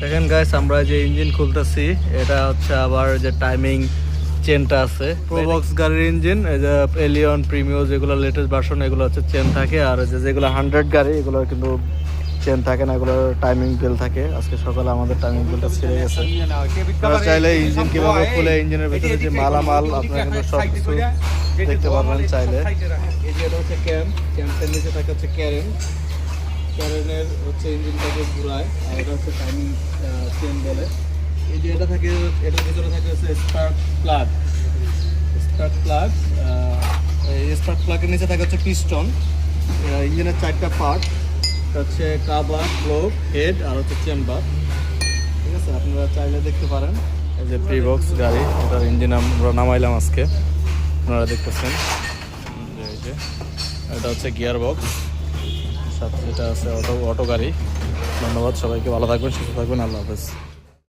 দেখেন গাইস, আমরা যে ইঞ্জিন খুলতেছি এটা হচ্ছে আবার যে টাইমিং চেনটা আছে। প্রোবক্স গাড়ির ইঞ্জিন, এই যে এলিয়ন প্রিমিও যেগুলো লেটেস্ট ভার্সন এগুলো হচ্ছে চেন থাকে, আর যেগুলো 100 গাড়ি এগুলো কিন্তু চেন থাকে না, এগুলোর টাইমিং বেল থাকে। আজকে সকালে আমাদের টাইমিং বেলটা ছিঁড়ে গেছে। আপনারা চাইলে ইঞ্জিন কিভাবে খুলে ইঞ্জিনের ভিতরে যে মালামাল আপনারা কিন্তু সব কিছু দেখতে পারবেন চাইলে। এই যে এটা হচ্ছে ক্যাম্পের নিচে থাকে হচ্ছে ক্যারেনের হচ্ছে ইঞ্জিনটাকে ঘুরায়, আর এটা হচ্ছে টাইমিং চেন বলে। এই যে এটা থাকে, এটার ভিতরে থাকে হচ্ছে স্পার্ক প্লাগ। এই স্পার্ক প্লাগের নিচে থাকে হচ্ছে পিস্টন। ইঞ্জিনের 4টা পার্ট হচ্ছে কাভার, ব্লক, হেড আর হচ্ছে চেম্বার। ঠিক আছে, আপনারা চাইলে দেখতে পারেন। এই যে প্রিবক্স গাড়ি, এটার ইঞ্জিন আমরা নামাইলাম আজকে, আপনারা দেখতেছেন। এই যে এটা হচ্ছে গিয়ার বক্স, সাথে এটা আছে অটো গাড়ি। ধন্যবাদ সবাইকে, ভালো থাকবেন, সুস্থ থাকবেন, আল্লাহ হাফেজ।